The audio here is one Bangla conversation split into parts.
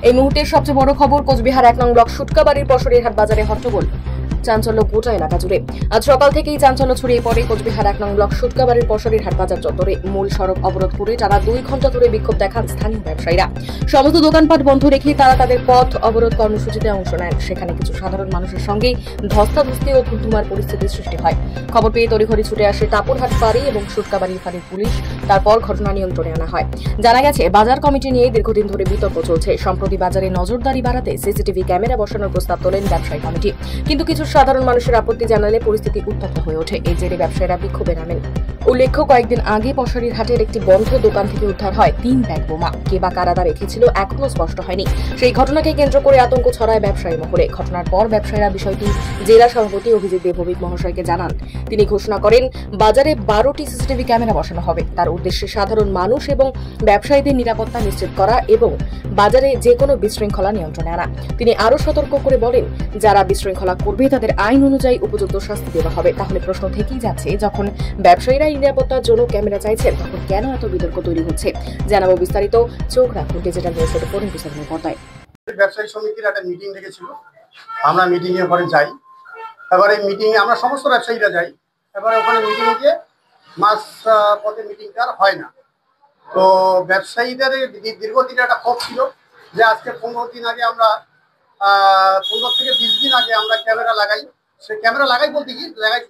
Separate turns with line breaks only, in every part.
এই মুহূর্তের সবচেয়ে বড় খবর, কোচবিহার 1 নং ব্লক সুটকাবাড়ির পশরির হাট বাজারে হট্টগোল, চাঞ্চল্য গোটা এলাকা জুড়ে। আজ সকাল থেকেই চাঞ্চল্য ছড়িয়ে পড়ে কোচবিহার 1 নং ব্লক সুটকাবাড়ির পশরির হাট বাজার চত্বরে। মূল সড়ক অবরোধ করে টানা 2 ঘন্টা ধরে বিক্ষোভ দেখান স্থানীয় ব্যবসায়ীরা। সমস্ত দোকানপাট বন্ধ রেখে তারা তাদের পথ অবরোধ কর্মসূচিতে অংশ নেন। সেখানে কিছু সাধারণ মানুষের সঙ্গে ধস্তাধস্তি ও ধুমধুমার পরিস্থিতির সৃষ্টি হয়। খবর পেয়ে তড়িঘড়ি ছুটে আসে টাপুরহাট ফাঁড়ি এবং সুটকাবাড়ির ফাঁড়ির পুলিশ। তারপর ঘটনা নিয়ন্ত্রণে আনা হয়। জানা গেছে, বাজার কমিটি নিয়ে দীর্ঘদিন ধরে বিতর্ক চলছে। সম্প্রতি বাজারে নজরদারি বাড়াতে সিসিটিভি ক্যামেরা বসানোর প্রস্তাব তোলেন ব্যবসায়ী কমিটি, কিন্তু কিছু সাধারণ মানুষের আপত্তি জানালে পরিস্থিতি উত্তপ্ত হয়ে ওঠে। এই জেরে ব্যবসায়ীরা বিক্ষোভে নামেন। উল্লেখ্য, কয়েকদিন আগে পশরির হাটের একটি বন্ধ দোকান থেকে উদ্ধার হয় 3 ব্যাগ বোমা। কে বা কারা তা রেখেছিল এখনো স্পষ্ট হয়নি। সেই ঘটনাকে কেন্দ্র করে আতঙ্ক ছড়ায় ব্যবসায়ী মহলে। ঘটনার পর ব্যবসায়ীরা বিষয়টি জেলা সভাপতি অভিজিৎ দেবভৌমিক মহাশয়কে জানান। তিনি ঘোষণা করেন, বাজারে 12টি সিসিটিভি ক্যামেরা বসানো হবে। তার উদ্দেশ্যে সাধারণ মানুষ এবং ব্যবসায়ীদের নিরাপত্তা নিশ্চিত করা এবং বাজারে যে কোনো বিশৃঙ্খলা নিয়ন্ত্রণে আনা। তিনি আরো সতর্ক করে বলেন, যারা বিশৃঙ্খলা করবে তাদের আইন অনুযায়ী উপযুক্ত শাস্তি দেওয়া হবে। তাহলে প্রশ্ন থেকেই যাচ্ছে, যখন ব্যবসায়ীরা নিরাপত্তার জন্য ক্যামেরা চাইছেন, তখন কেন এত বিতর্ক তৈরি হচ্ছে? জানাবো বিস্তারিত, চোখ রাখুন ডিজিটাল নিউজের উপর। পর্দায়
ব্যবসায়ী সমিতির একটা মিটিং ডেকেছিল, আমরা মিটিং এর পরে যাই। এবার এই মিটিং এ আমরা সমস্ত ব্যবসায়ীরা যাই। এবার ওখানে মিটিং গিয়ে মাস পথে মিটিংটা আর হয় না। তো ব্যবসায়ীদের দীর্ঘদিনের একটা ক্ষোভ ছিল যে আজকে 15 দিন আগে আমরা 15 থেকে 20 দিন আগে আমরা ক্যামেরা লাগাই। সে ক্যামেরা লাগাই বলতে কি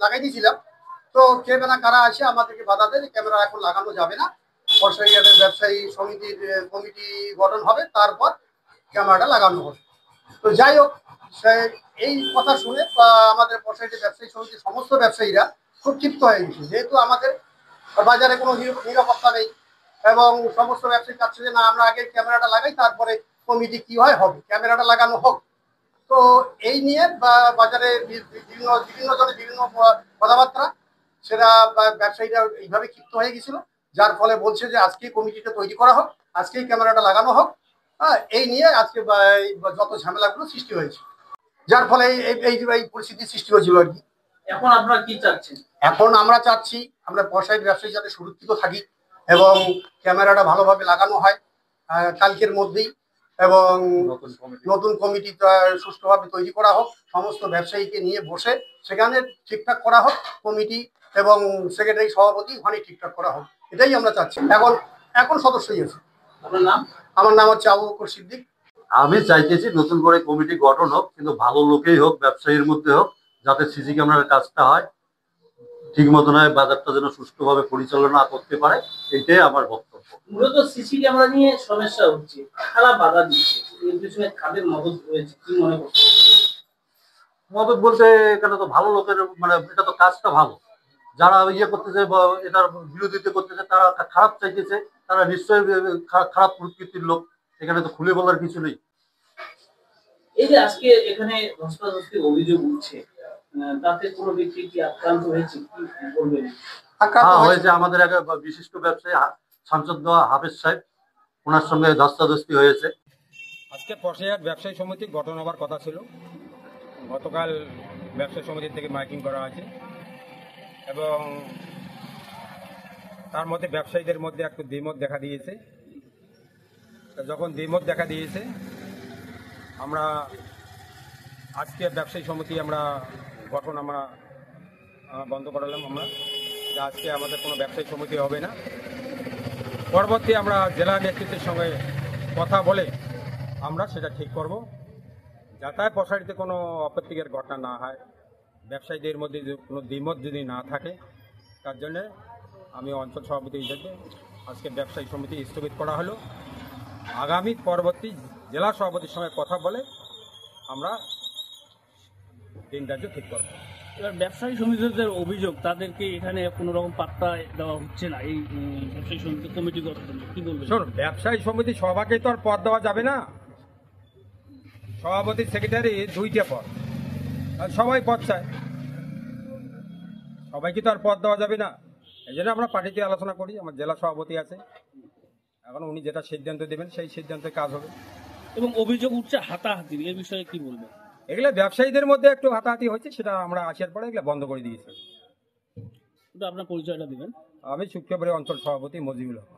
লাগাই দিয়েছিলাম। তো ক্যামেরা কারা আসে আমাদেরকে বাধা দেয়, ক্যামেরা এখন লাগানো যাবে না। পশরিহাটের ব্যবসায়ী সমিতির কমিটি গঠন হবে, তারপর ক্যামেরাটা লাগানো হবে। তো যাই হোক, এই কথা শুনে আমাদের পশরিহাটের ব্যবসায়ী সমিতির সমস্ত ব্যবসায়ীরা খুব ক্ষিপ্ত হয়ে গেছে, যেহেতু আমাদের বাজারে কোনো নিরাপত্তা নেই এবং সমস্ত ব্যবসায়ী চাচ্ছে যে না, আমরা আগে ক্যামেরাটা লাগাই, তারপরে কমিটি কি হয় হবে, ক্যামেরাটা লাগানো হোক। তো এই নিয়ে বাজারে বিভিন্ন জনের বিভিন্ন কথাবার্তা, সেটা ব্যবসায়ীরা এইভাবে ক্ষিপ্ত হয়ে গেছিল, যার ফলে বলছে যে আজকেই কমিটিটা তৈরি করা হোক, আজকেই ক্যামেরাটা লাগানো হোক। এই নিয়ে আজকে যত ঝামেলাগুলো সৃষ্টি হয়েছে, যার ফলে এই পরিস্থিতির সৃষ্টি হয়েছিল আর কি।
এখন আপনারা কি চাচ্ছেন?
এখন আমরা চাচ্ছি আমরা পশরিহাট ব্যবসায়ী যাতে সুরক্ষিত থাকি এবং ক্যামেরাটা ভালোভাবে লাগানো হয় কালকের মধ্যেই, এবং নতুন কমিটি সুষ্ঠুভাবে তৈরি করা হোক, সমস্ত ব্যবসায়ীকে নিয়ে বসে সেখানে ঠিকঠাক করা হোক, কমিটি এবং সেক্রেটারি সভাপতি ওখানে ঠিকঠাক করা হোক। এটাই আমরা চাচ্ছি। এখন সদস্যই আছে।
আপনার নাম?
আমার নাম হচ্ছে আবু বকর সিদ্দিক।
আমি চাইতেছি নতুন করে কমিটি গঠন হোক, কিন্তু ভালো লোকেই হোক, ব্যবসায়ীর মধ্যে হোক, যাতে সিসি ক্যামেরার কাজটা হয় ঠিক মতন হয়, বাজারটা যেন সুষ্ঠুভাবে পরিচালনা করতে পারে, এইটাই আমার বক্তব্য।
মূলত সিসি ক্যামেরা নিয়ে সমস্যা হচ্ছে, কারা বাধা দিচ্ছে, এর পিছনে কাদের মদত রয়েছে, কি মনে করছে?
মদত বলতে এখানে তো ভালো লোকের, মানে এটা তো কাজটা ভালো, যারা ইয়ে করতেছে বা এটার বিরোধিতা করতেছে, তারা খারাপ চাইতেছে, তারা নিশ্চয়ই খারাপ প্রকৃতির লোক। এখানে তো খুলে বলার কিছু নেই।
এই যে আজকে এখানে ধস্তাধস্তি অভিযোগ উঠছে, তাতে কোনো ব্যক্তি কি আক্রান্ত হয়েছে, কি বলবেন?
হয়েছে, আমাদের এক বিশিষ্ট ব্যবসায়ী শামসুদ্দ হাফেজ সাহেব, ওনার সঙ্গে ধস্তাধস্তি হয়েছে।
আজকে পশরিহাট ব্যবসায়ী সমিতি গঠন হবার কথা ছিল। গতকাল ব্যবসায়ী সমিতি থেকে মাইকিং করা হয়েছে এবং তার মধ্যে ব্যবসায়ীদের মধ্যে একটু দ্বিমত দেখা দিয়েছে। যখন দ্বিমত দেখা দিয়েছে, আমরা আজকে ব্যবসায়ী সমিতি গঠন বন্ধ করালাম। আমরা যে আজকে আমাদের কোনো ব্যবসায়ী সমিতি হবে না। পরবর্তী আমরা জেলা নেতৃত্বের সঙ্গে কথা বলে আমরা সেটা ঠিক করব, যাতে পশরিতে কোনো অপ্রীতিকর ঘটনা না হয়, ব্যবসায়ীদের মধ্যে কোনো দ্বিমত যদি না থাকে। তার জন্যে আমি অঞ্চল সভাপতি হিসেবে আজকে ব্যবসায়ী সমিতি স্থগিত করা হলো। আগামী পরবর্তী জেলা সভাপতির সঙ্গে কথা বলে আমরা দিন ধার্য ঠিক করব।
এবার ব্যবসায়ী সমিতিদের অভিযোগ, তাদেরকে এখানে কোনো রকম পাত্তা দেওয়া হচ্ছে না এই ব্যবসায়ী সমিতি কমিটি গঠন, কি বলবেন?
শোন, ব্যবসায়ী সমিতি সভাকে তো আর পদ দেওয়া যাবে না। সভাপতি সেক্রেটারি 2টা পদ, সবাই পদ চায়, সবাইকে তো আর পদ দেওয়া যাবে না। এই জন্য আমরা পার্টিতে আলোচনা করি। আমার জেলা সভাপতি আছে, এখন উনি যেটা সিদ্ধান্ত দেবেন সেই সিদ্ধান্তে কাজ হবে।
এবং অভিযোগ উঠছে হাতাহাতি, এই বিষয়ে কি বলবেন?
এগুলো ব্যবসায়ীদের মধ্যে একটু হাতাহাতি হয়েছে, সেটা আমরা আসার পরে এগুলো বন্ধ করে দিয়েছি।
আপনার পরিচয়টা দিবেন?
আমি সুক্ষেপুরের অঞ্চল সভাপতি মজিবুল হক।